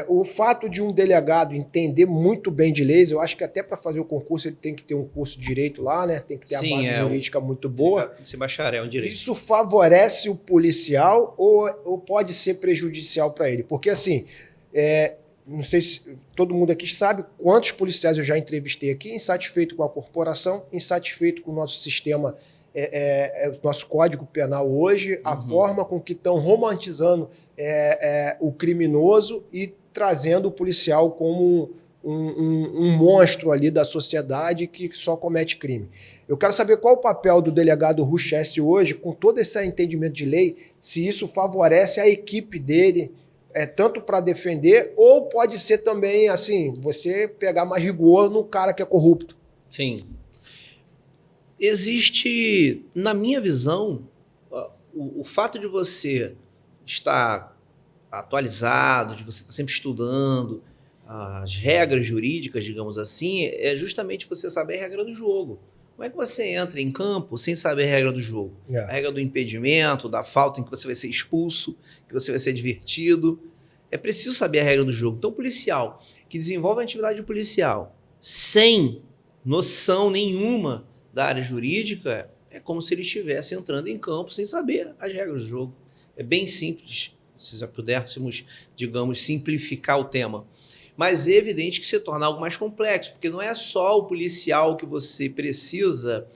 O fato de um delegado entender muito bem de leis, eu acho que até para fazer o concurso ele tem que ter um curso de direito lá, né? Tem que ter a base jurídica muito boa. Tem que ser bacharel em direito. Isso favorece o policial ou pode ser prejudicial para ele? Porque assim, não sei se todo mundo aqui sabe quantos policiais eu já entrevistei aqui, insatisfeito com a corporação, insatisfeito com o nosso sistema, o nosso Código Penal hoje, a forma com que estão romantizando o criminoso e trazendo o policial como um monstro ali da sociedade que só comete crime. Eu quero saber qual o papel do delegado Ruchesse hoje, com todo esse entendimento de lei, se isso favorece a equipe dele, tanto para defender, ou pode ser também, assim, você pegar mais rigor no cara que é corrupto. Sim. Existe, na minha visão, o fato de você estar atualizado, de você estar sempre estudando as regras jurídicas, digamos assim, é justamente você saber a regra do jogo. Como é que você entra em campo sem saber a regra do jogo? A regra do impedimento, da falta em que você vai ser expulso, que você vai ser advertido. É preciso saber a regra do jogo. Então, o policial que desenvolve a atividade policial sem noção nenhuma da área jurídica, é como se ele estivesse entrando em campo sem saber as regras do jogo. É bem simples, se já pudéssemos, digamos, simplificar o tema. Mas é evidente que se torna algo mais complexo, porque não é só o policial que você precisa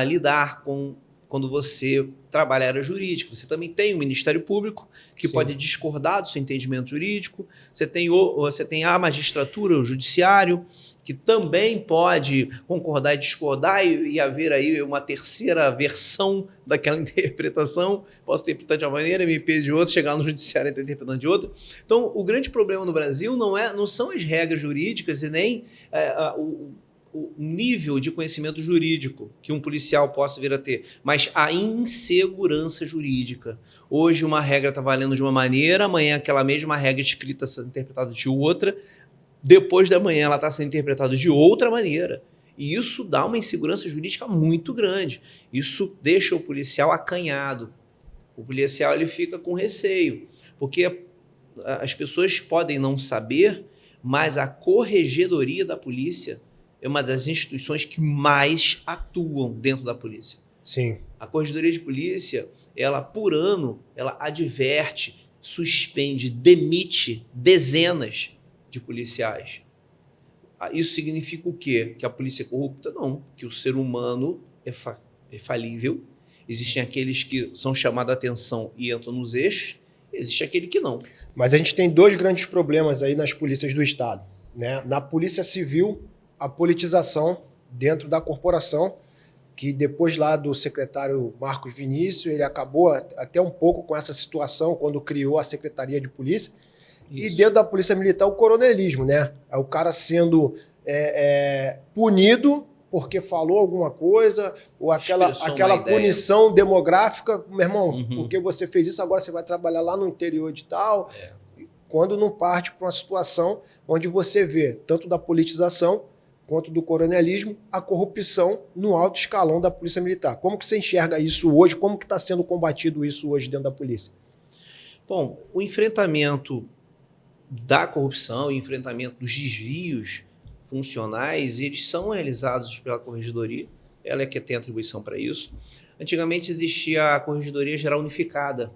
lidar com quando você trabalha a área jurídica. Você também tem o Ministério Público, que pode discordar do seu entendimento jurídico. Você tem a magistratura, o judiciário, que também pode concordar e discordar e haver aí uma terceira versão daquela interpretação. Posso interpretar de uma maneira, MP de outra, chegar no judiciário e estar interpretando de outra. Então, o grande problema no Brasil não são as regras jurídicas e nem o nível de conhecimento jurídico que um policial possa vir a ter, mas a insegurança jurídica. Hoje uma regra está valendo de uma maneira, amanhã aquela mesma regra escrita está sendo interpretada de outra, depois da manhã ela está sendo interpretada de outra maneira. E isso dá uma insegurança jurídica muito grande. Isso deixa o policial acanhado. O policial ele fica com receio, porque as pessoas podem não saber, mas a corregedoria da polícia é uma das instituições que mais atuam dentro da polícia. Sim. A Corregedoria de Polícia, ela por ano, ela adverte, suspende, demite dezenas de policiais. Isso significa o quê? Que a polícia é corrupta? Não, que o ser humano é falível. Existem aqueles que são chamados a atenção e entram nos eixos, existe aquele que não. Mas a gente tem dois grandes problemas aí nas polícias do Estado, né? Na Polícia Civil, a politização dentro da corporação, que depois lá do secretário Marcos Vinícius, ele acabou até um pouco com essa situação quando criou a Secretaria de Polícia. Isso. E dentro da Polícia Militar, o coronelismo, né? É o cara sendo punido porque falou alguma coisa, ou aquela punição demográfica, meu irmão, porque você fez isso, agora você vai trabalhar lá no interior de tal. Quando não parte para uma situação onde você vê, tanto da politização quanto do coronelismo, a corrupção no alto escalão da Polícia Militar. Como que você enxerga isso hoje? Como que está sendo combatido isso hoje dentro da polícia? Bom, o enfrentamento da corrupção, o enfrentamento dos desvios funcionais, eles são realizados pela Corregedoria, ela é que tem atribuição para isso. Antigamente existia a Corregedoria Geral Unificada,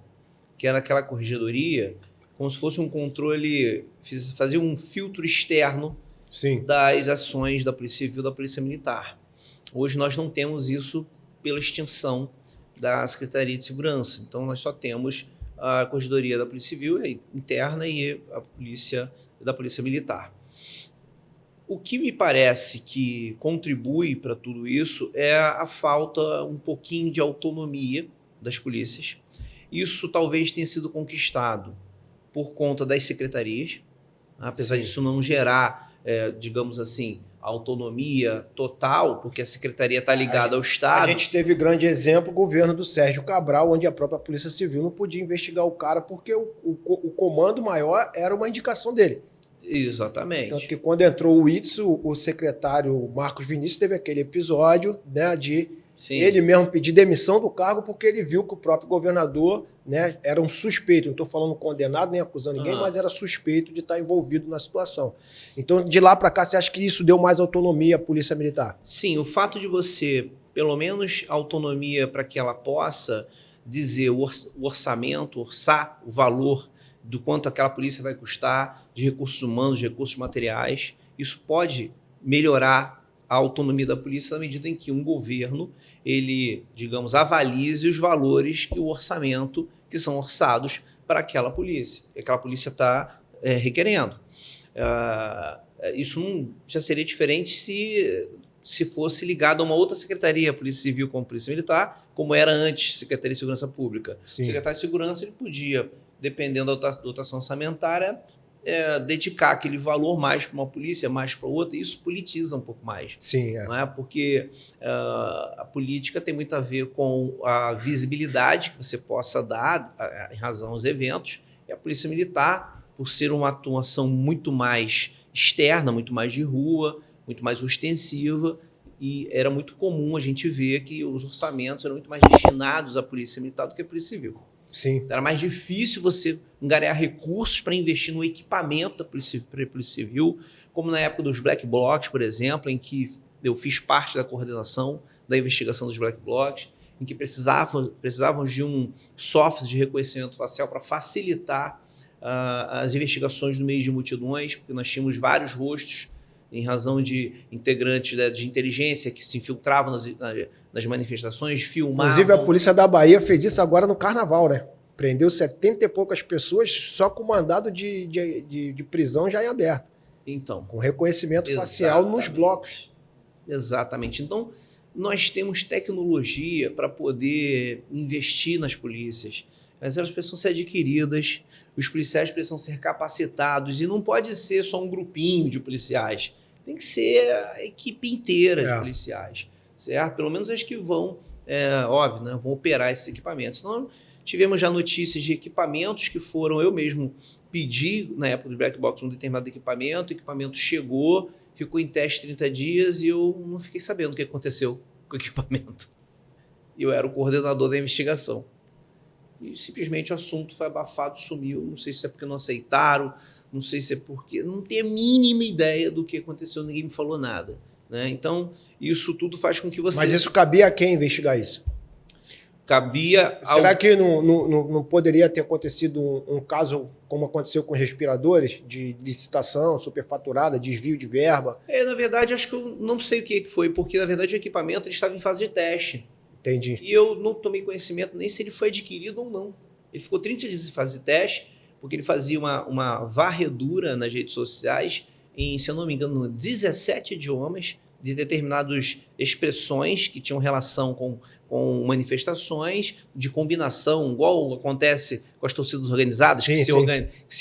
que era aquela corregedoria como se fosse um controle, fazia um filtro externo das ações da Polícia Civil e da Polícia Militar. Hoje nós não temos isso pela extinção da Secretaria de Segurança. Então nós só temos a Corregedoria da Polícia Civil interna e a Polícia da Polícia Militar. O que me parece que contribui para tudo isso é a falta um pouquinho de autonomia das polícias. Isso talvez tenha sido conquistado por conta das secretarias, apesar disso não gerar, digamos assim, autonomia total, porque a secretaria está ligada ao Estado. A gente teve grande exemplo, o governo do Sérgio Cabral, onde a própria Polícia Civil não podia investigar o cara porque o comando maior era uma indicação dele. Exatamente. Tanto que quando entrou o Itzo, o secretário Marcos Vinícius teve aquele episódio, né, de ele mesmo pedir demissão do cargo porque ele viu que o próprio governador né, era um suspeito, não estou falando condenado nem acusando ninguém, mas era suspeito de estar envolvido na situação. Então, de lá para cá, você acha que isso deu mais autonomia à Polícia Militar? Sim, o fato de você, pelo menos, autonomia para que ela possa dizer o orçamento, orçar o valor do quanto aquela polícia vai custar, de recursos humanos, de recursos materiais, isso pode melhorar a autonomia da polícia na medida em que um governo, ele, digamos, avalize os valores que o orçamento, que são orçados para aquela polícia, que aquela polícia está requerendo. Isso já seria diferente se fosse ligado a uma outra secretaria, Polícia Civil como Polícia Militar, como era antes, Secretaria de Segurança Pública. Sim. O secretário de Segurança ele podia, dependendo da dotação orçamentária, dedicar aquele valor mais para uma polícia, mais para outra, e isso politiza um pouco mais. Sim, não é? Porque a política tem muito a ver com a visibilidade que você possa dar em razão aos eventos, e a Polícia Militar, por ser uma atuação muito mais externa, muito mais de rua, muito mais ostensiva, e era muito comum a gente ver que os orçamentos eram muito mais destinados à Polícia Militar do que à Polícia Civil. Sim. Era mais difícil você angariar recursos para investir no equipamento da Polícia Civil, como na época dos Black Blocs, por exemplo, em que eu fiz parte da coordenação da investigação dos Black Blocs, em que precisavam de um software de reconhecimento facial para facilitar as investigações no meio de multidões, porque nós tínhamos vários rostos em razão de integrantes de inteligência que se infiltravam nas manifestações, filmavam. Inclusive, a Polícia da Bahia fez isso agora no Carnaval, né? Prendeu 70 e poucas pessoas só com mandado de prisão já em aberto. Então, com reconhecimento facial nos blocos. Exatamente. Então, nós temos tecnologia para poder investir nas polícias. Mas elas precisam ser adquiridas, os policiais precisam ser capacitados, e não pode ser só um grupinho de policiais. Tem que ser a equipe inteira de policiais, certo? Pelo menos as que vão, óbvio, né, vão operar esses equipamentos. Então, tivemos já notícias de equipamentos que foram, eu mesmo pedi, na época do Black Box, um determinado equipamento, o equipamento chegou, ficou em teste 30 dias e eu não fiquei sabendo o que aconteceu com o equipamento. Eu era o coordenador da investigação. E simplesmente o assunto foi abafado, sumiu. Não sei se é porque não aceitaram, não sei se é porque... Não tenho a mínima ideia do que aconteceu, ninguém me falou nada. Né? Então, isso tudo faz com que você... Mas isso cabia a quem investigar isso? Cabia... Será que não poderia ter acontecido um caso como aconteceu com os respiradores, de licitação superfaturada, desvio de verba? Na verdade, acho que eu não sei o que foi, porque, na verdade, o equipamento ele estava em fase de teste. Entendi. E eu não tomei conhecimento nem se ele foi adquirido ou não. Ele ficou 30 dias em fase de teste, porque ele fazia uma varredura nas redes sociais em, se eu não me engano, 17 idiomas, de determinadas expressões que tinham relação com manifestações, de combinação, igual acontece com as torcidas organizadas, sim, que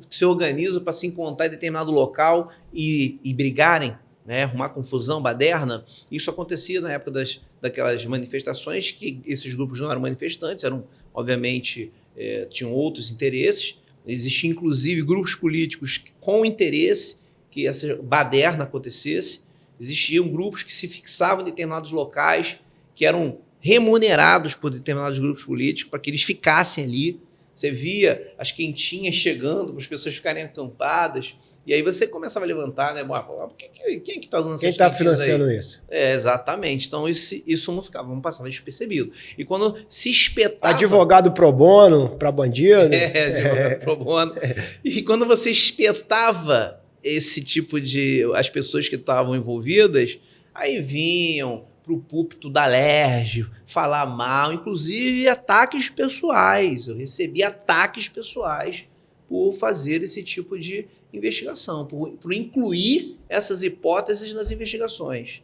se organizam para se encontrar em determinado local e brigarem, né, arrumar confusão, baderna. Isso acontecia na época daquelas manifestações, que esses grupos não eram manifestantes, eram, obviamente, tinham outros interesses. Existiam, inclusive, grupos políticos com interesse que essa baderna acontecesse. Existiam grupos que se fixavam em determinados locais, que eram remunerados por determinados grupos políticos para que eles ficassem ali. Você via as quentinhas chegando para as pessoas ficarem acampadas. E aí você começava a levantar, né? Quem é que está dando essas quentinhas aí? Quem está financiando isso? Exatamente. Então, isso não ficava, não passava despercebido. E quando se espetava... Advogado pro bono para bandido. Advogado pro bono. E quando você espetava esse tipo de... as pessoas que estavam envolvidas, aí vinham para o púlpito da Alerj falar mal, inclusive ataques pessoais. Eu recebi ataques pessoais por fazer esse tipo de investigação, por incluir essas hipóteses nas investigações.